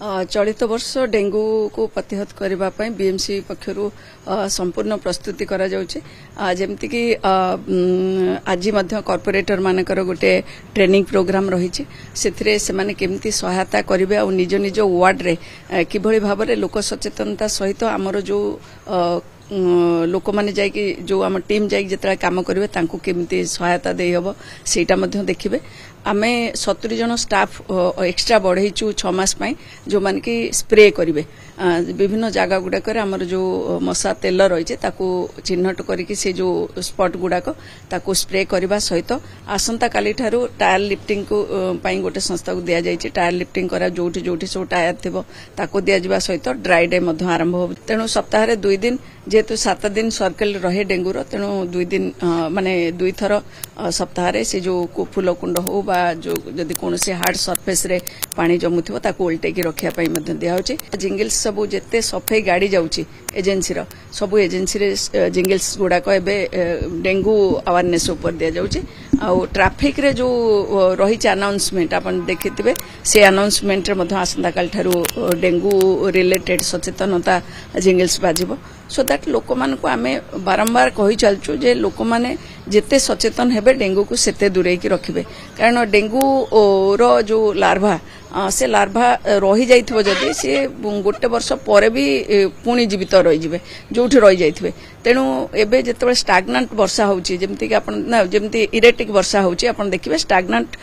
चलित वर्ष डेंगू को प्रतिहत करने बीएमसी पक्षर संपूर्ण प्रस्तुति करा जाउछि जेमति कि आज कॉर्पोरेटर मानकर गोटे ट्रेनिंग प्रोग्राम रही से माने केमती सहायता करेंगे और निज निज वार्ड रे किभली भाव में लोक सचेतनता सहित आमर जो लोक मैंने जाकि जो आम टीम जाकि जिते काम करेंगे तांको केमती सहायता दे हम सेटा देखिए आमे 70 जन स्टाफ एक्स्ट्रा बढ़ेचु 6 मास जो मान की स्प्रे करेंगे विभिन्न जगह गुड़ाक आमर जो मशा तेल रही चिन्हट करके से जो स्पॉट गुड़ाक ताकू स्प्रे करने सहित आसंता काली ठारू टायर लिफ्टिंग को गोटे संस्था को दि जाए टायर लिफ्टिंग करा जोठी जोठी सब टायर थी ताकू दिया सहित ड्राई डे आरंभ हो तेणु सप्ताह 2 दिन जेहेतु 7 दिन सर्कल रहे डेंगूर तेणु 2 दिन माने 2 थर सप्ताह से जो फूलकुंड हो बा जो जदि कौन से हार्ड सरफेस रे पानी जमुथिबो ताकू उल्टेकी रखापी दिया होची जिंगल्स सबू जिते सफाई गाड़ी जाउची एजेंसी रो सबू एजेंसी रे जिंगल्स गुड़ाक एबे डेंगू अवेयरनेस ऊपर दिया जाउची आ ट्रैफिक रे जो रही अनाउंसमेंट आपन देखिथिबे से अनाउंसमेंट रे मध्य आसंता काल ठारू डेंगू रिलेटेड सचेतनता जिंगल्स बाजिबो सो दैट लोक मान को आमे बारंबार कही चलचु जे लोक माने जिते सचेतन हेबे डेंगू को सेते दूरे की रखिबे कारण डेंगू रो जो लार्भा से लार्भा रही जाइथिबो जदी से गोटे वर्ष पर भी पुणी जीवित रही जिवे जोठी रही जाइथिबे तेणु एबे जेतेबे स्टाग्नांट वर्षा होउची जेमति कि आपण जेमति इरेटिक वर्षा होउची आपण देखिबे स्टाग्नांट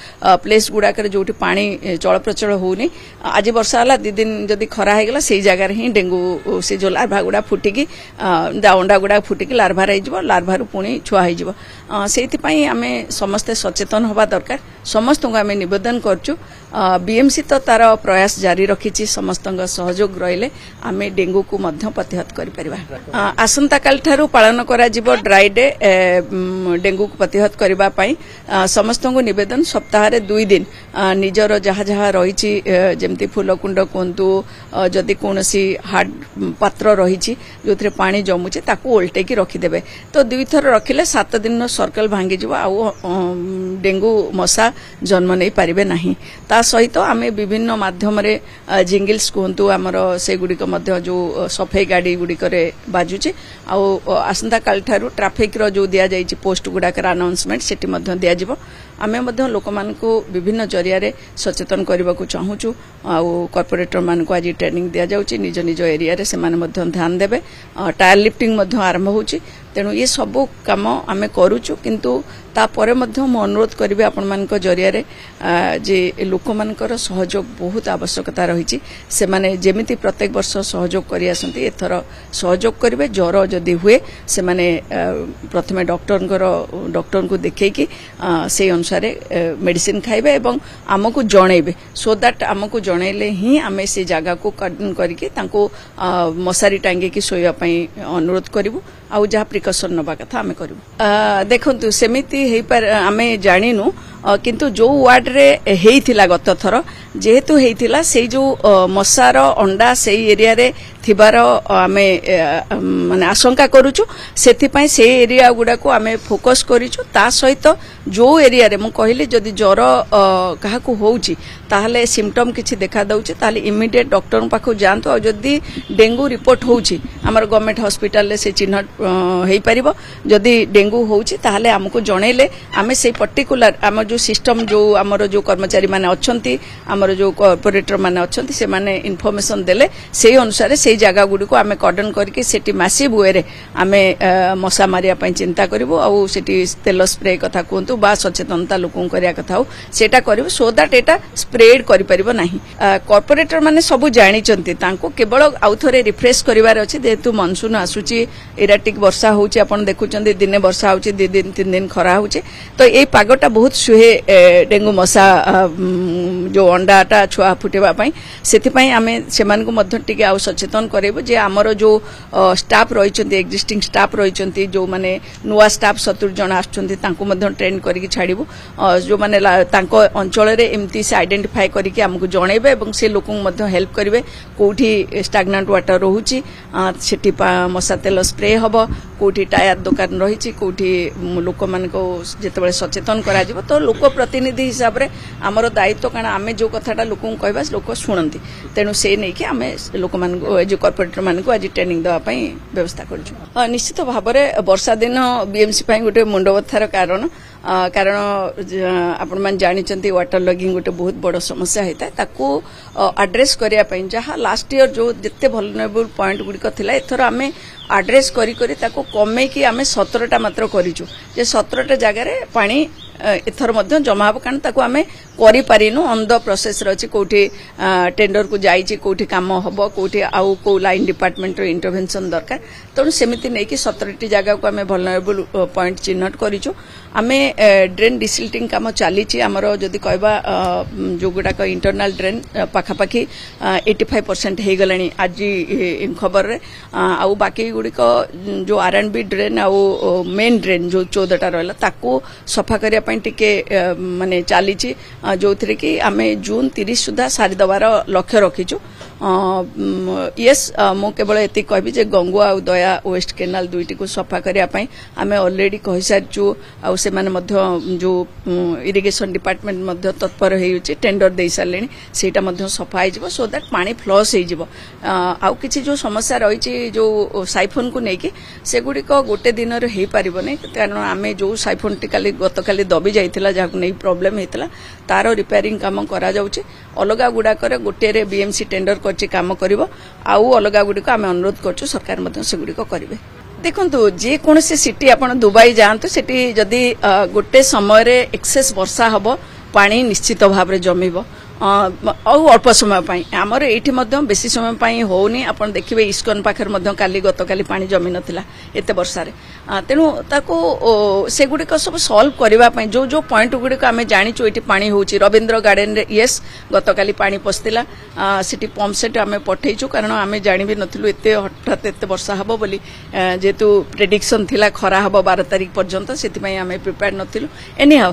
प्लेस गुडा करे जोठी पानी चल प्रचल होउनी आज वर्षा हला 2 दिन जदी खरा हे गेला सेही जगह रे ही डेंगू से जो लार्भा गुडा फुटिकी अंडा गुडा फुटिकी लार्भा रही जिवो लार्भा रु पुणी छुआ हे जिवो सेति पई आमे समस्त सचेतन होबा दरकार समस्त को आमे निवेदन करचु बीएमसी तो तार प्रयास जारी रखी समस्त सहयोग रहिले आमे डेंगू को मध्य प्रतिहत करि परिबा आसंता काल ठारू पालन करा जिवो ड्राई डे डेंगू को प्रतिहत करबा पई समस्त को निवेदन सप्ताह रे 2 दिन निजर जहा जहा रहिछि जेमति फूलकुंड कोंतु जदि कोनसी हार्ड पात्र रहिछि जोथरे पानी जमुचे ताकू उल्टे की रखि देबे तो 2 थर रखिले 7 दिन सर्कल भांगी जिवो आ डेंगू मशा जन्म नै पारिबे नाही ता सहित आमे विभिन्न माध्यम रे जिंगल्स कोंतु हमर से गुडी को मध्य जो सफाई गाड़ी गुडी करे बाजुचे आ आसंता काल ठारू ट्रैफिक रो जो दिया जाइछि पोस्ट गुडा कर अनाउंसमेंट सेठी मध्य दिया जिवो आमे मध्य लोक मान को विभिन्न जरिया रे सचेतन करबा को चाहूछु आ कॉर्पोरेटर मान को आज ट्रेनिंग दिया जाउछि निज निज एरिया रे से माने मध्य ध्यान देबे टायर लिफ्टिंग मध्य आरंभ होउछि तेणु ये सब काम आमे करूछु किंतु तापरे मध्य मो अनुरोध करिवे आपण मान को जरिया रे जे लोक मानकर सहयोग बहुत आवश्यकता रही से माने जेमिति प्रत्येक वर्ष सहयोग करि आसंती एथर सहयोग करिवे ज्वर जदि हुए से माने प्रथमे डॉक्टर को देखै कि से अनुसार मेडिसिन खाइबे एवं आमको जणैबे सो दैट आमको जणैले ही आमे से जगह को कर्डन करके तांको मशारी टांगे की सोया पई अनुरोध करिवु आउ जहा प्रिकॉशन नबा कथा आमे करिवु देखंतु सेमिति हेई पर आमे जानिनु किंतु जो वार्ड रे हेइथिला गत थर जेहेतु हेइथिला से जो मशार अंडा से एरिया रे थिबार आमे माने आशंका करूछु सेथि पई से एरिया गुडा को आमे फोकस करिछु ता सहित जो एरिया रे मु कहिले जदी ज्वर काहा को होउची ताहले सिम्पटम किछि देखा दउची ताहले इमीडिएट डॉक्टर पाखो जानतो आ जदी डेंगू रिपोर्ट होउची हमर गवर्नमेंट हॉस्पिटल ले से चिन्ह हेई परिबो जदी डेंगू होउची ताहले हमको जणैले आमे से पर्टिकुलर हमर जो सिस्टम जो हमर जो कर्मचारी माने अछंती हमर जो कॉर्पोरेटर माने अछंती से माने इन्फॉर्मेशन देले से अनुसार से जगह गुडी को आमे कर्डन करके सेठी मैसिव वे रे आमे मशा मारिया पई चिंता करबो आ सेठी तेल स्प्रे कथा कोंतु बा सचेतनता लोकन करिया कथा हो सेटा करबो सो दैट एटा स्प्रेड करि परिबो नाही कॉर्पोरेटर माने सब जानि चंती तांको केवल आउथरे रिफ्रेश करिवार अछि जेतु मानसून आसुची इराटिक वर्षा होउची आपण देखुचंदी दिने वर्षा होउची 2 दिन 3 दिन खरा होउची तो ए पागटा बहुत सुहे डेंगू मशा जो अंडाटा छुआ फुटेबा पई सेति पई आमे सेमान को मध्य टिके आ सचेतन करेबो जे हमर जो स्टाफ रहिचंती एग्जिस्टिंग स्टाफ रहिचंती जो माने नुवा स्टाफ 70 जन आछंती तांको मध्य ट्रेन करिकि छाडिबो जो माने तांको अंचल रे एम्ति से आइडेंटिफाई करिकि हमकु जणैबे एवं से लोकन मध्य हेल्प करिवे कोठी स्टैग्नेंट वाटर रहूची सेठी मशा तेल स्प्रे हम कौटी टायर दुकान रही कौटी लोक मान जिते सचेतन करा तो लोक प्रतिनिधि हिसाब से आमर दायित्व कारण आम जो कथाटा लोक कहवा लोक शुणती तेणु से नहीं कि आम लोक मान कॉर्पोरेटर मान आज ट्रेनिंग देवाई व्यवस्था कर निश्चित भाव में वर्षा दिन बीएमसी गोटे मुंडबथार कारण आपण मान जानी वाटर लगिंग गोटे बहुत बड़ समस्या होता है ताकू आड्रेस करने जहाँ लास्ट ईयर जो जिते वल्नरेबल पॉइंट गुड़िक थिला एथर आमे आड्रेस करी कमे कि आमे 17टा मात्र करिचु जे 17टा जगह पानी एथर मध्य जमा हम कारण ताकू आमे करि पारिनु ऑन द प्रोसेस रछि कोठी टेंडर को जाइछि कोठी काम हबो कोठी आउ को लाइन डिपार्टमेंट रो इंटरवेंशन दरकार तणु सेमिति नै कि 17टी जगह को आमे वल्नरेबल पॉइंट चिन्हट करिचु आमे ड्रेन डिसिल्टिंग काम चलीछि हमरो जदि कहबा जो गुडाक इंटरनल ड्रेन पाखापाखि 85% हे गलानी आज खबर रे आउ बाकी गुडिक जो आरएनबी ड्रेन आउ मेन ड्रेन जो 14टा रहला ताकू सफा करिया पई टिके माने चलीछि जो थरे कि आमे जून 30 सुधा सारी दबार लक्ष्य रखीचु यस मु केवल एति कहबी जे गंगुआ और दया वेस्ट केनाल दुईटी को सफा करिया पई आमे ऑलरेडी कहि सारचु आ से माने मध्य जो इरिगेशन डिपार्टमेंट मध्य तत्पर हेयुछि टेंडर देई सारलेनी सेटा मध्य सफा हे जिवो सो दैट पानी फ्लस हे जिवो आउ किछि जो समस्या रहिछि जो साइफोन को नेकी से गुडी को गोटे दिन रे हे परिबो नै कारण आमे जो साइफोन टिकाली गतकाली दबी जाइतिला जाकु नै प्रॉब्लम हेतिला तारो रिपेयरिंग काम करा जाउछि अलगा गुडा करे गोटे रे बीएमसी टेंडर करछि काम करिवो आउ अलगा गुडी को आमे अनुरोध करछु सरकार मध्य से गुडी को करिवे देखो जे कौन सिटी आपन दुबई जातु सेठी जदि गोटे समय रे एक्सेस वर्षा हबो पानी निश्चित भाव रे जमिबो अल्प समय आमर ये बेसी समय होनी आप देखिए इस्कन पाखे काली गतकाली पानी जमी नाला एत वर्षा तेणु ताको से गुड़िक सब सल्व करने जो जो पॉइंट गुड़िक आम जाचु ये पानी हो रवींद्र गार्डन रे येस गतकाली पानी पशिला सिटी पंप सेट आम पठेचु कारण आम जानी भी नथिलु एते हठात एते वर्षा हबो बोली जेतु प्रेडिक्शन थिला खरा हबो 12 तारिख पर्यंत सेति आम प्रिपेयर नथिलु एनी हाउ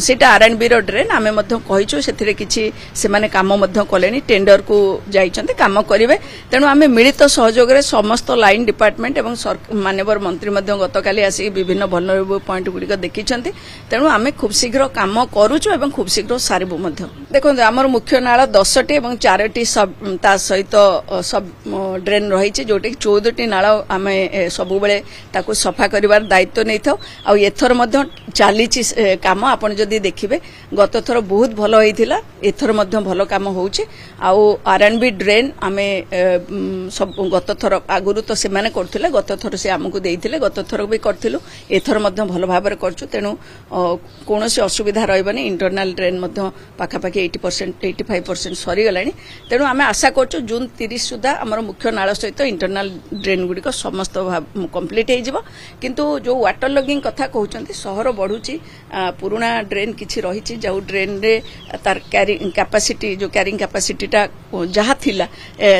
सेटा आरएनबी रो ड्रेन आम कहिचु सेथिरे किछि सेमाने काम मध्य कलेनी टेंडर को जाइचंते काम करिवे तेणु आम मिलित सहयोग रे समस्त लाइन डिपार्टमेंट एवं माननीय मंत्री मध्य गतकाली आसी विभिन्न वल्नरेबल पॉइंट गुड़िक देखिछंते तेणु आम खूब शीघ्र काम करूछु एवं खूब शीघ्र सारिबु मध्य देखो आमर मुख्य नाला 10टी एवं 4टी सब ता सहित सब ड्रेन रही जोटे 14टी नाला आम सबु बेले ताकू सफा करिवार दायित्व नै थाउ आ एथर मध्य चालीछि काम आपण जदी देखिबे गत थर बहुत भलो होइथिला एथर मध्य भलो काम होउछि आ आरएनबी ड्रेन आमे सब गत थर आगुरु तो से माने करथिले गत थर से हमकु देइथिले गत थर भी करथिलु एथर मध्य भलो भाबरे करछु तेनु कोनोसी असुविधा रहबनी इंटरनल ड्रेन मध्य पाखापाखि 80% 85% सरी गलानी तेनु आमे आशा करछु जून 30 सुधा हमर मुख्य नाळ सहित इंटरनल ड्रेन गुडी को समस्त कंप्लीट हे जिवो किंतु जो वाटर लॉगिंग कथा कहउचंती शहर बढ़ुची पुराना ड्रेन किछि रहिछि जो ड्रेन रे तार कैरिंग कैपेसिटी जो कैरिंग कैपेसिटीटा जहाँ थिला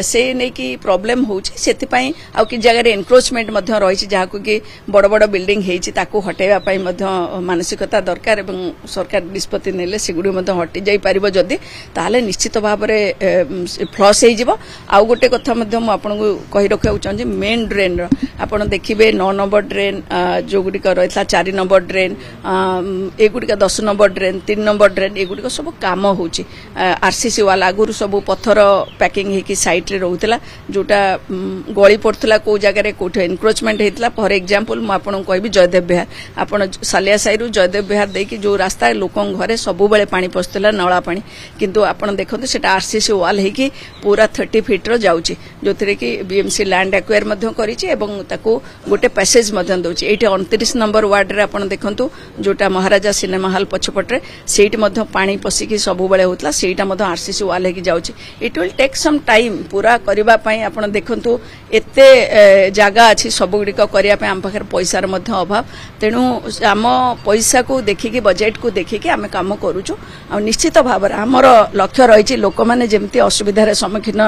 से नहीं कि प्रॉब्लम होउछि सेति पई आ कि जगह एनक्रोचमेंट मध्य रहिछि जहाँ को कि बड़ बड़ बिल्डिंग हेछि ताको हटेवा पई मध्य मानसिकता दरकार एवं सरकार निष्पत्ति नेले सेगुडी मध्य हटि जाई परिबो जदी ताले निश्चित भाव रे फ्लस हे जिवो आ गोटे कथा मध्य म आपन को कहि रखौ चाहूँ मेन ड्रेन रो आपन देखिबे 9 नंबर ड्रेन जो गुडी का रहला 4 नंबर ड्रेन ए गुडी का 10 नंबर ड्रेन 3 नंबर ड्रेन ए गुडी को सब काम होउछि आरसीसी वाला आगुरु सब पत्थर पैकिंग हेकी साइट रे रहउतला जोटा गळी पड़तला को जगह रे कोठ एनक्रोचमेंट हेतला फॉर एग्जांपल म आपन कहबी जयदेव बिहार आपन सालिया साइरु जयदेव बिहार देकी जो रास्ता लोकन घरे सबु बेले पानी पसतला नळा पानी किंतु आपन देखंतु सेटा आरसीसी वाल हेकी पूरा 30 फीट रो जाउछि जोथरे कि बीएमसी लैंड एक्वायर मध्य करिछि एवं ताको गोटे पैसेज मध्य दउछि एठी 29 नंबर वार्ड रे आपन देखंतु जोटा महाराजा सिनेमा हॉल पछपटरे सेठी मध्य पानी पसिकी सबु बेले होतला सेटा मध्य आरसीसी वाल हेकी जाउछि it will take some time पूरा करबा पई आपन देखंतु एते जागा अछि सब गुडी को करिया पई हम पाखर पैसा मध्य अभाव तेणु आम पैसा को देखिकी बजेट को देखिकी आम काम करूछु आ निश्चित भाव आमर लक्ष्य रही लोक मैंने जमती असुविधार सम्मुखीन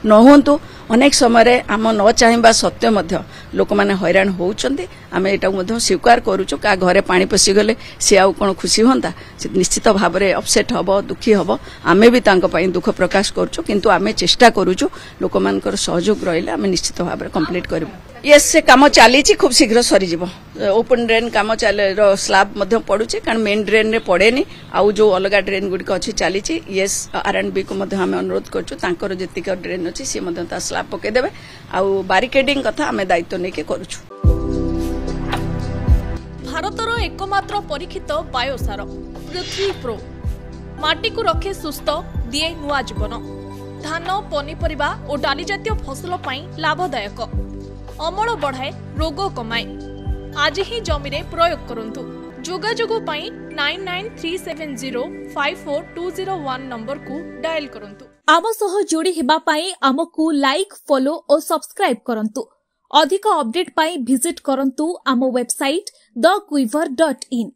न होंतु अनेक समय आम न चाहवा सत्य मध्य लोक मैंने हैरान होउचंती आम एटा स्वीकार करूछु का घरे पानी पशिगले सी आउ कौन खुशी होता निश्चित भाव में अपसेट हम हबो दुखी हबो आमे भी तांको पई दुख प्रकाश करछु किंतु आमे चेष्टा करूछु लोक मानकर सहयोग रहिले आमे निश्चित भाव में कंप्लीट करबो यस से काम चली खूब शीघ्र सरी जीवो ओपन ड्रेन काम चल स्लैब मध्य पड़ुचे कारण मेन ड्रेन रे पड़ेनी आउ जो अलग ड्रेन गुडी अच्छी चली यस R&B को मध्य आमे अनुरोध करछु तांकर जेतिक ड्रेन अछि से मध्य ता स्लैब पके देबे आउ बैरिकेडिंग कथा आमे दायित्व नेके करूछु। भारतर एकमात्र परीक्षित बायोसार पृथ्वी प्रो माटी को रखे सुस्थ दिए नुआ जीवन धान पनीपरिबा और डाली जातीय फसल पाई लाभदायक अमल बढ़ाए रोग कमाए आज ही जमी रे प्रयोग करंतु जोगाजोग पाई 9937054201 नंबर को डायल करंतु। आम सह जोड़ी हेबा पाई आमको लाइक फॉलो और सब्सक्राइब करंतु अधिक अपडेट पाई विजिट करंतु आम वेबसाइट thequiver.in।